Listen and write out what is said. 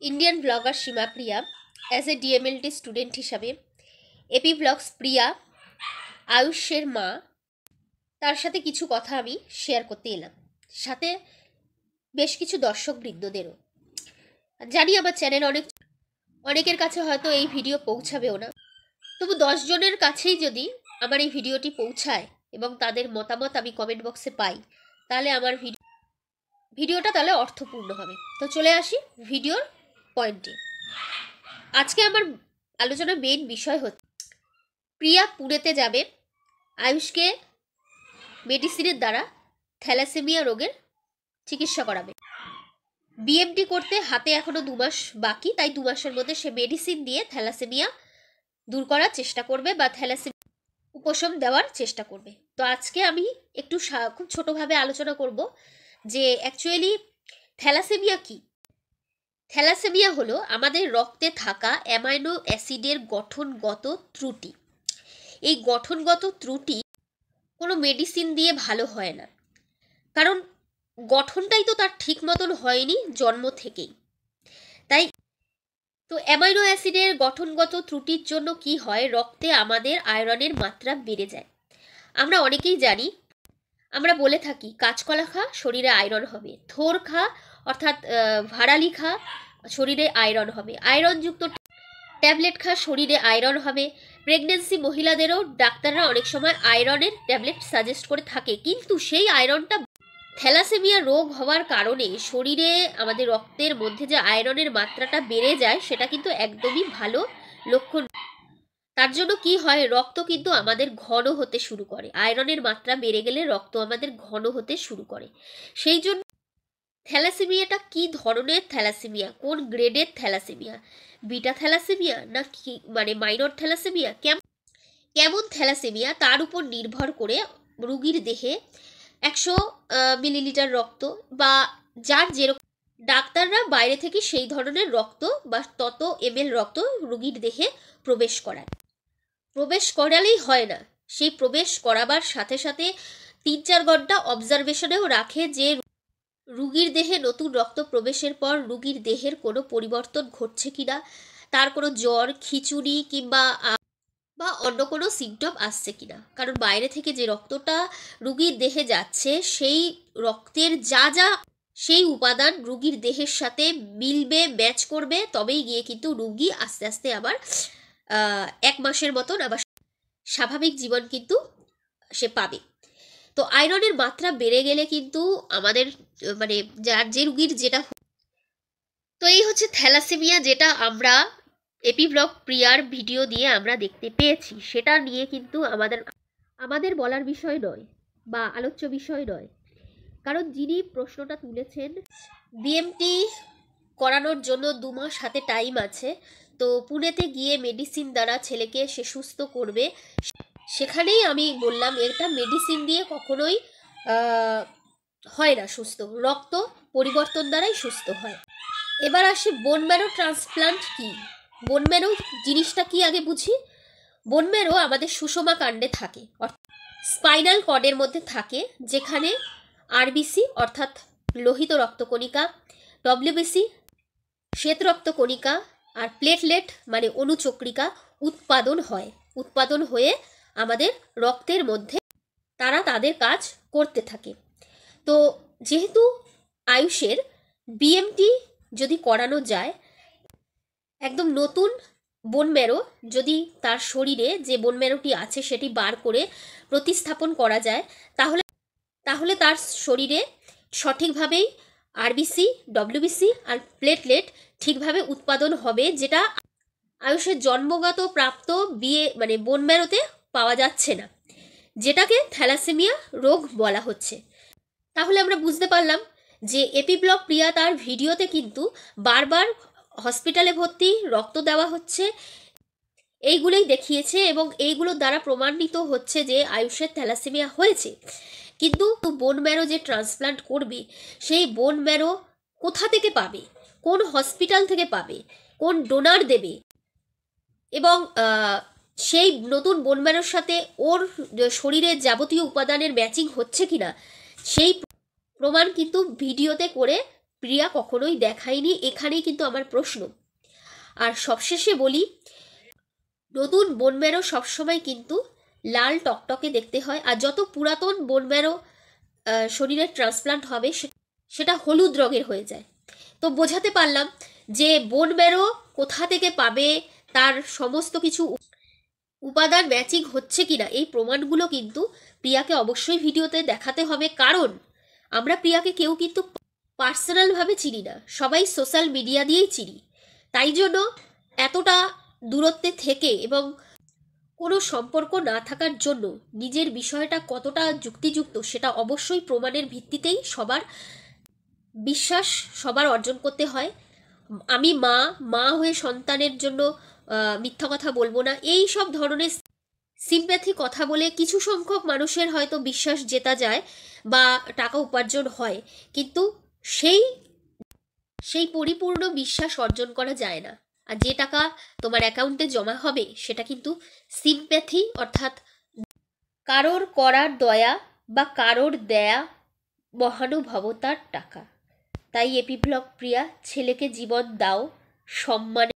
Indian blogger Seema Priya as a DMLT student হিসাবে AP blogs Priya আয়ুষের মা তার সাথে কিছু কথা আমি শেয়ার করতে এলাম, সাথে বেশ কিছু দর্শকবৃন্দদেরও। জানি আমার চ্যানেল অনেকের কাছে হয়তো এই ভিডিও পৌঁছাবেও না, তবু 10 জনের কাছেই যদি আমার এই ভিডিওটি পৌঁছায় এবং তাদের মতামত আমি কমেন্ট বক্সে পাই, তাহলে আমার ভিডিওটা তাহলে অর্থপূর্ণ হবে। তো চলে আসি ভিডিওর পয়েন্টে। আজকে আমার আলোচনার মেইন বিষয় হচ্ছে প্রিয়া পুনেতে যাবে আয়ুষকে মেডিসিনের দ্বারা থ্যালাসেমিয়া রোগের চিকিৎসা করাবে। বিএমডি করতে হাতে এখনো 2 মাস বাকি, তাই 2 মাসের মধ্যে সে মেডিসিন দিয়ে থ্যালাসেমিয়া দূর করার চেষ্টা করবে বা থ্যালাসেমিয়া উপশম দেওয়ার চেষ্টা করবে। তো আজকে আমি একটু খুব ছোটোভাবে আলোচনা করব যে অ্যাকচুয়ালি থ্যালাসেমিয়া কি। থ্যালাসেমিয়া হলো আমাদের রক্তে থাকা অ্যামাইনো অ্যাসিডের গঠনগত ত্রুটি। এই গঠনগত ত্রুটি কোনো মেডিসিন দিয়ে ভালো হয় না, কারণ গঠনটাই তো তার ঠিক মতন হয়নি জন্ম থেকেই। তাই তো অ্যামাইনো অ্যাসিডের গঠনগত ত্রুটির জন্য কি হয়, রক্তে আমাদের আয়রনের মাত্রা বেড়ে যায়। আমরা অনেকেই জানি, আমরা বলে থাকি কাঁচকলা খা শরীরে আয়রন হবে, থোর খা অর্থাৎ ভাড়ালি খা শরীরে আয়রন হবে, আয়রনযুক্ত ট্যাবলেট খা শরীরে আয়রন হবে। প্রেগনেন্সি মহিলাদেরও ডাক্তাররা অনেক সময় আয়রনের ট্যাবলেট সাজেস্ট করে থাকে, কিন্তু সেই আয়রনটা থ্যালাসেমিয়া রোগ হওয়ার কারণে শরীরে আমাদের রক্তের মধ্যে যে আয়রনের মাত্রাটা বেড়ে যায় সেটা কিন্তু একদমই ভালো লক্ষণ। তার জন্য কি হয়, রক্ত কিন্তু আমাদের ঘন হতে শুরু করে। আয়রনের মাত্রা বেড়ে গেলে রক্ত আমাদের ঘন হতে শুরু করে। সেই জন্য থ্যালাসেমিয়াটা কি ধরনের থ্যালাসেমিয়া, কোন গ্রেডের থ্যালাসেমিয়া, বিটা থ্যালাসেমিয়া না কি মানে মাইনর থ্যালাসেমিয়া, কেমন থ্যালাসেমিয়া, তার উপর নির্ভর করে রুগীর দেহে 100 মিলিলিটার রক্ত বা যার যেরকম, ডাক্তাররা বাইরে থেকে সেই ধরনের রক্ত বা তত এমএল রক্ত রুগীর দেহে প্রবেশ করালেই হয় না, সেই প্রবেশ করাবার সাথে সাথে 3-4 ঘন্টা অবজারভেশনেও রাখে যে রুগীর দেহে নতুন রক্ত প্রবেশের পর রুগীর দেহের কোনো পরিবর্তন ঘটছে কিনা, তার কোনো জ্বর, খিচুড়ি কিংবা অন্য কোনো সিমটম আসছে কিনা। কারণ বাইরে থেকে যে রক্তটা রুগীর দেহে যাচ্ছে সেই রক্তের সেই উপাদান রুগীর দেহের সাথে মিলবে, ম্যাচ করবে, তবেই গিয়ে কিন্তু রুগী আস্তে আস্তে আবার 1 মাসের মতন আবার স্বাভাবিক জীবন কিন্তু সে পাবে। তো আয়রনের মাত্রা বেড়ে গেলে কিন্তু আমাদের মানে যে রুগীর যেটা, তো এই হচ্ছে থ্যালাসেমিয়া, যেটা আমরা এপি ব্লগ প্রিয়ার ভিডিও দিয়ে আমরা দেখতে পেয়েছি। সেটা নিয়ে কিন্তু আমাদের বলার বিষয় নয় বা আলোচ্য বিষয় নয়, কারণ যিনি প্রশ্নটা তুলেছেন, বিএমটি করানোর জন্য 2 মাস হাতে টাইম আছে। তো পুনেতে গিয়ে মেডিসিন দ্বারা ছেলেকে সে সুস্থ করবে। সেখানেই আমি বললাম এটা মেডিসিন দিয়ে কখনোই হয় না সুস্থ, রক্ত পরিবর্তন দ্বারাই সুস্থ হয়। এবার আসি বোন ম্যারো ট্রান্সপ্লান্ট কি। বোন ম্যারো জিনিসটা কি আগে বুঝি। বোন ম্যারো আমাদের সুষমা কাণ্ডে থাকে, স্পাইনাল কর্ডের মধ্যে থাকে, যেখানে আরবিসি অর্থাৎ লোহিত রক্তকণিকা, ডব্লিউবিসি শ্বেত রক্তকণিকা আর প্লেটলেট মানে অনুচক্রিকা উৎপাদন হয়ে আমাদের রক্তের মধ্যে তারা তাদের কাজ করতে থাকে। তো যেহেতু আয়ুষের বিএমটি যদি করানো যায়, একদম নতুন বোন ম্যারো যদি তার শরীরে যে বোন ম্যারোটি আছে সেটি বার করে প্রতিস্থাপন করা যায়, তাহলে তার শরীরে সঠিকভাবেই আরবিসি, ডব্লিউবিসি আর প্লেটলেট ঠিকভাবে উৎপাদন হবে, যেটা আয়ুষের জন্মগত প্রাপ্ত মানে বোন ম্যারোতে পাওয়া যাচ্ছে না, যেটাকে থ্যালাসেমিয়া রোগ বলা হচ্ছে। তাহলে আমরা বুঝতে পারলাম যে এপি ব্লগ প্রিয়া তার ভিডিওতে কিন্তু বারবার হসপিটালে ভর্তি, রক্ত দেওয়া হচ্ছে, এইগুলোই দেখিয়েছে এবং এইগুলোর দ্বারা প্রমাণিত হচ্ছে যে আয়ুষের থ্যালাসেমিয়া হয়েছে। কিন্তু বোন ম্যারো যে ট্রান্সপ্লান্ট করবে, সেই বোন ম্যারো কোথা থেকে পাবে, কোন হসপিটাল থেকে পাবে, কোন ডোনার দেবে, এবং সেই নতুন বোন ম্যারোর সাথে ওর শরীরের যাবতীয় উপাদানের ম্যাচিং হচ্ছে কিনা, সেই প্রমাণ কিন্তু ভিডিওতে করে প্রিয়া কখনোই দেখায়নি, এখানেই কিন্তু আমার প্রশ্ন। আর সবশেষে বলি, নতুন বোন ম্যারো সবসময় কিন্তু লাল টকটকে দেখতে হয়, আর যত পুরাতন বোন ম্যারো শরীরের ট্রান্সপ্লান্ট হবে সেটা হলুদ রঙের হয়ে যায়। তো বোঝাতে পারলাম যে বোন ম্যারো কোথা থেকে পাবে, তার সমস্ত কিছু উপাদান ম্যাচিং হচ্ছে কিনা, এই প্রমাণগুলো কিন্তু প্রিয়াকে অবশ্যই ভিডিওতে দেখাতে হবে। কারণ আমরা প্রিয়াকে কেউ কিন্তু পার্সোনালভাবে চিনি না, সবাই সোশ্যাল মিডিয়া দিয়েই চিনি। তাই জন্য এতটা দূরত্বে থেকে এবং কোনো সম্পর্ক না থাকার জন্য নিজের বিষয়টা কতটা যুক্তিযুক্ত সেটা অবশ্যই প্রমাণের ভিত্তিতেই বিশ্বাস সবার অর্জন করতে হয়। আমি মা হয়ে সন্তানের জন্য মিথ্যা কথা বলবো না, এই সব ধরনের সিম্প্যাথি কথা বলে কিছু সংখ্যক মানুষের হয়তো বিশ্বাস জেতা যায় বা টাকা উপার্জন হয়, কিন্তু সেই সেই পরিপূর্ণ বিশ্বাস অর্জন করা যায় না। আর যে টাকা তোমার অ্যাকাউন্টে জমা হবে সেটা কিন্তু সিম্প্যাথি, অর্থাৎ কারোর করার দয়া বা কারোর দেয়া মহানুভবতার টাকা। তাই এপি ব্লগ প্রিয়া, ছেলেকে জীবন দাও, সম্মানে